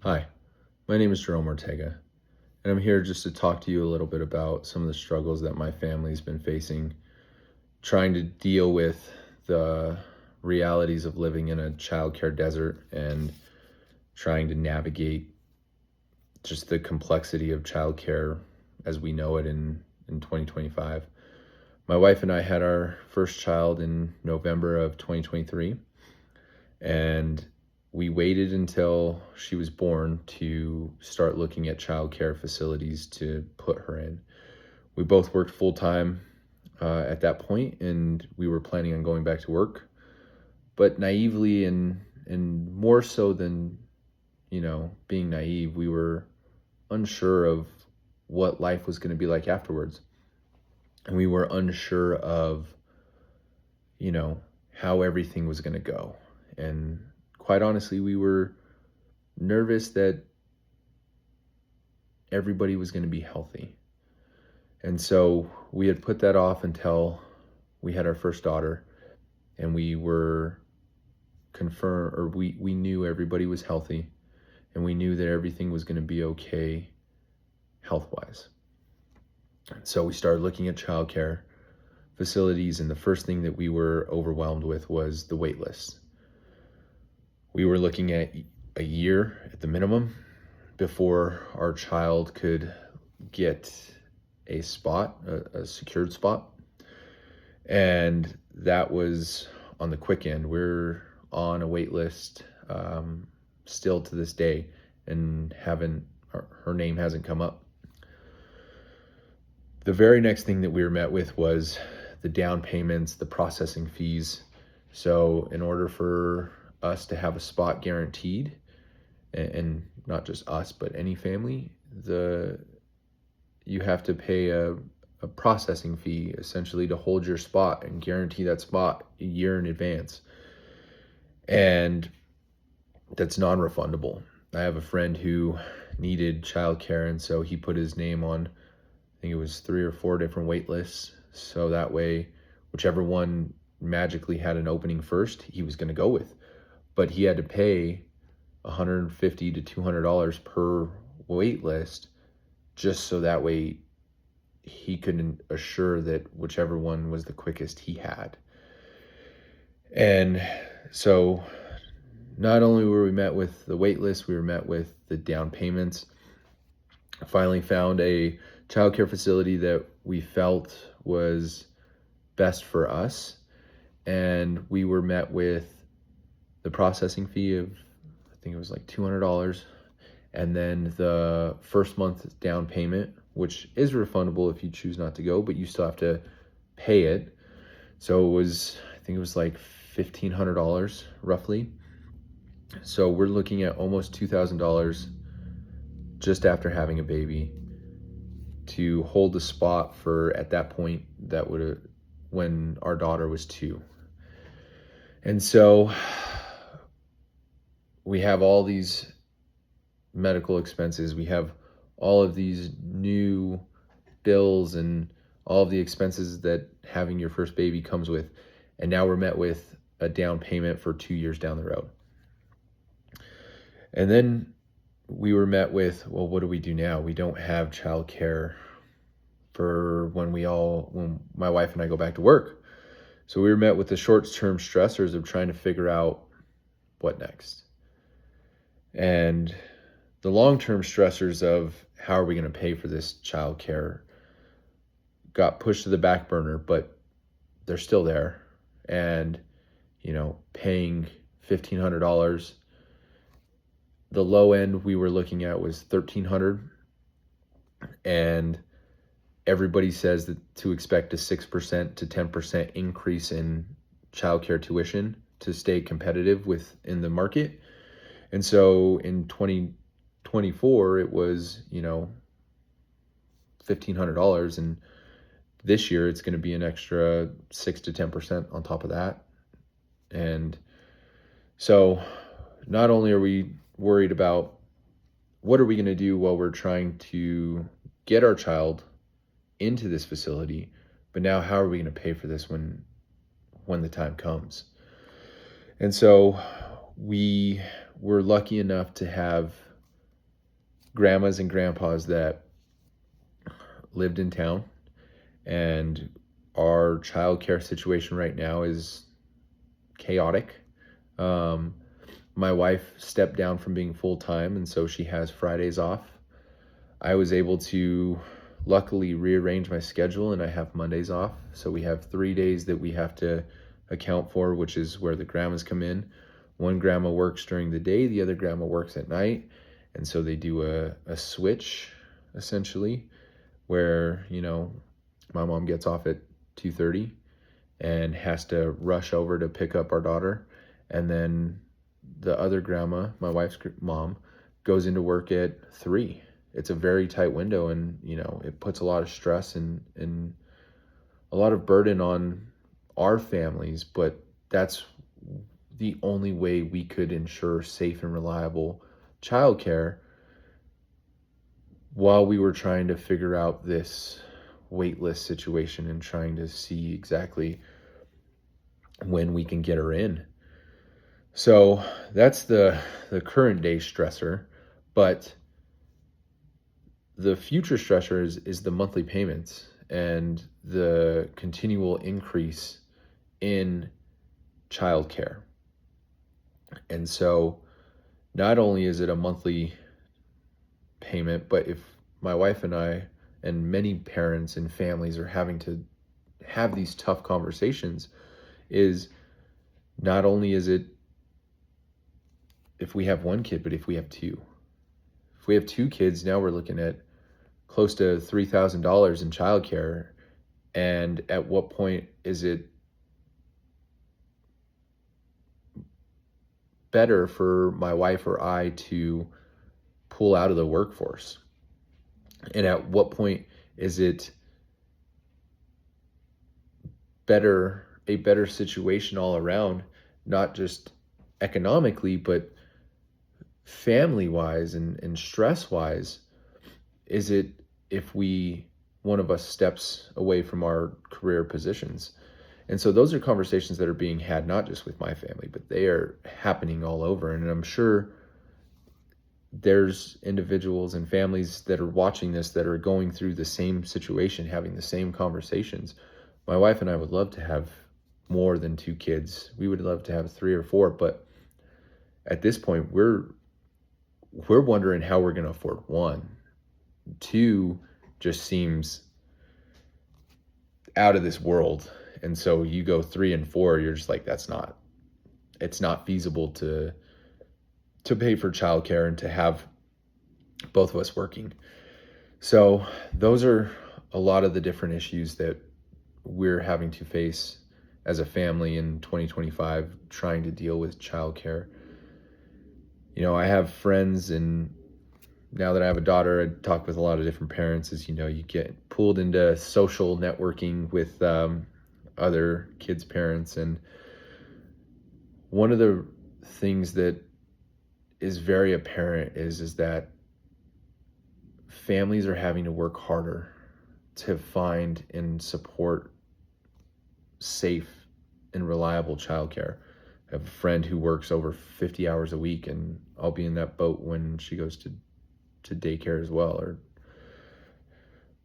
Hi, my name is Jerome Ortega, and I'm here just to talk to you a little bit about some of the struggles that my family's been facing, trying to deal with the realities of living in a childcare desert and trying to navigate just the complexity of childcare as we know it in 2025. My wife and I had our first child in November of 2023, and we waited until she was born to start looking at childcare facilities to put her in. We both worked full time at that point, and we were planning on going back to work. But naively, and more so than being naive, we were unsure of what life was going to be like afterwards, and we were unsure of how everything was going to go. And quite honestly, we were nervous that everybody was going to be healthy. And so we had put that off until we had our first daughter, and we were confirmed, or we knew everybody was healthy, and we knew that everything was going to be okay health-wise. So we started looking at childcare facilities, and the first thing that we were overwhelmed with was the wait list. We were looking at a year at the minimum before our child could get a spot, a secured spot. And that was on the quick end. We're on a wait list still to this day, and her name hasn't come up. The very next thing that we were met with was the down payments, the processing fees. So in order for us to have a spot guaranteed, and not just us, but any family, you have to pay a processing fee essentially to hold your spot and guarantee that spot a year in advance. And that's non-refundable. I have a friend who needed childcare, and so he put his name on, I think it was 3 or 4 different wait lists. So that way, whichever one magically had an opening first, he was going to go with. But he had to pay $150 to $200 per wait list, just so that way he could assure that whichever one was the quickest he had. And so not only were we met with the wait list, we were met with the down payments. I finally found a childcare facility that we felt was best for us, and we were met with the processing fee of, I think it was like $200, and then the first month down payment, which is refundable if you choose not to go, but you still have to pay it. So I think it was like $1,500 roughly. So we're looking at almost $2,000 just after having a baby to hold the spot for, at that point, when our daughter was 2. And so we have all these medical expenses. We have all of these new bills and all of the expenses that having your first baby comes with. And now we're met with a down payment for 2 years down the road. And then we were met with, well, what do we do now? We don't have childcare for when my wife and I go back to work. So we were met with the short-term stressors of trying to figure out what next. And the long-term stressors of how are we going to pay for this childcare got pushed to the back burner, but they're still there. And, paying $1,500, the low end we were looking at was $1,300. And everybody says that to expect a 6% to 10% increase in childcare tuition to stay competitive in the market. And so in 2024, it was, $1,500. And this year it's going to be an extra 6 to 10% on top of that. And so not only are we worried about what are we going to do while we're trying to get our child into this facility, but now how are we going to pay for this when the time comes? And so we were lucky enough to have grandmas and grandpas that lived in town, and our childcare situation right now is chaotic. Um, my wife stepped down from being full time, and so she has Fridays off. I was able to luckily rearrange my schedule, and I have Mondays off. So we have 3 days that we have to account for, which is where the grandmas come in. One grandma works during the day, the other grandma works at night. And so they do a switch essentially where, my mom gets off at 2:30 and has to rush over to pick up our daughter. And then the other grandma, my wife's mom, goes into work at 3. It's a very tight window, and it puts a lot of stress and a lot of burden on our families, but that's the only way we could ensure safe and reliable childcare while we were trying to figure out this waitlist situation and trying to see exactly when we can get her in. So that's the current day stressor, but the future stressor is the monthly payments and the continual increase in childcare. And so not only is it a monthly payment, but if my wife and I and many parents and families are having to have these tough conversations, is not only is it if we have one kid, but if we have two. If we have two kids, now we're looking at close to $3,000 in childcare. And at what point is it better for my wife or I to pull out of the workforce? And at what point is it a better situation all around, not just economically, but family wise and stress wise? Is it if one of us steps away from our career positions? And so those are conversations that are being had not just with my family, but they are happening all over. And I'm sure there's individuals and families that are watching this that are going through the same situation, having the same conversations. My wife and I would love to have more than 2 kids. We would love to have 3 or 4, but at this point we're wondering how we're going to afford 1. 2 just seems out of this world. And so you go 3 and 4, you're just like, it's not feasible to pay for childcare and to have both of us working. So those are a lot of the different issues that we're having to face as a family in 2025, trying to deal with childcare. I have friends, and now that I have a daughter, I talk with a lot of different parents. As you get pulled into social networking with other kids' parents. And one of the things that is very apparent is that families are having to work harder to find and support safe and reliable childcare. I have a friend who works over 50 hours a week, and I'll be in that boat when she goes to daycare as well.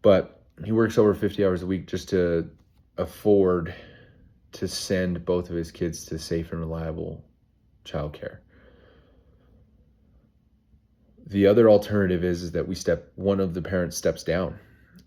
But he works over 50 hours a week just to afford to send both of his kids to safe and reliable childcare. The other alternative is that one of the parents steps down.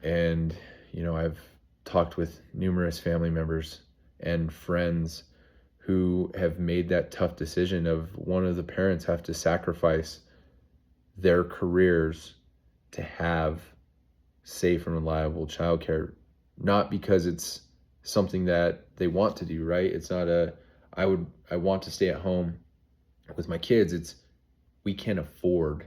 And, I've talked with numerous family members and friends who have made that tough decision of one of the parents have to sacrifice their careers to have safe and reliable childcare, not because it's something that they want to do, right? It's not I want to stay at home with my kids. It's we can't afford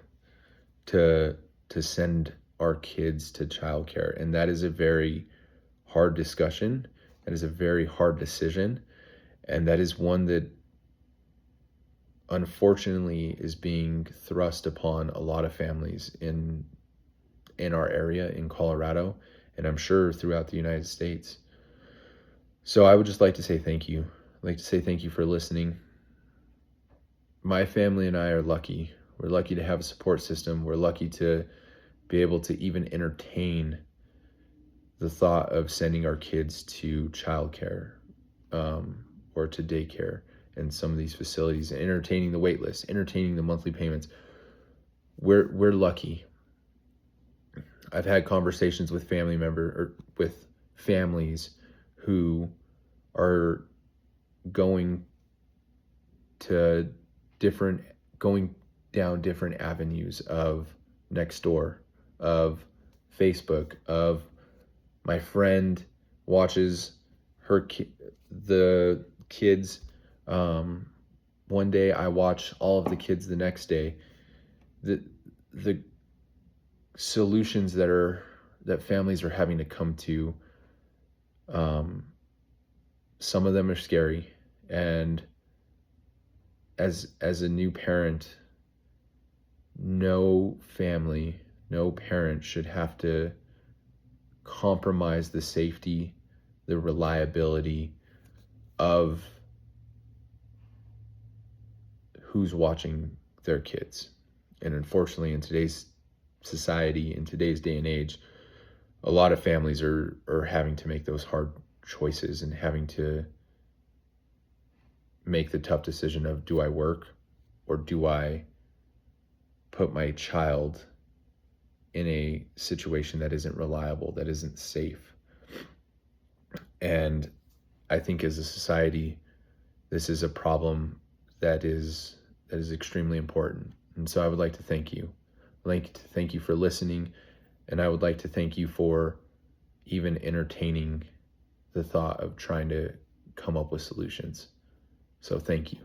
to send our kids to childcare. And that is a very hard discussion. That is a very hard decision. And that is one that unfortunately is being thrust upon a lot of families in our area in Colorado, and I'm sure throughout the United States. So I would just like to say thank you. I'd like to say thank you for listening. My family and I are lucky. We're lucky to have a support system. We're lucky to be able to even entertain the thought of sending our kids to childcare, or to daycare in some of these facilities, and entertaining the wait list, entertaining the monthly payments. We're lucky. I've had conversations with with families who are going to going down different avenues of Nextdoor, of Facebook, of my friend watches the kids, one day, I watch all of the kids the next day. The solutions that families are having to come to, some of them are scary, and as a new parent, no family, no parent should have to compromise the safety, the reliability of who's watching their kids. And unfortunately, in today's society, in today's day and age, a lot of families are having to make those hard choices and having to make the tough decision of, do I work, or do I put my child in a situation that isn't reliable, that isn't safe? And I think as a society, this is a problem that is extremely important. And so I would like to thank you. I'd like to thank you for listening, and I would like to thank you for even entertaining the thought of trying to come up with solutions. So thank you.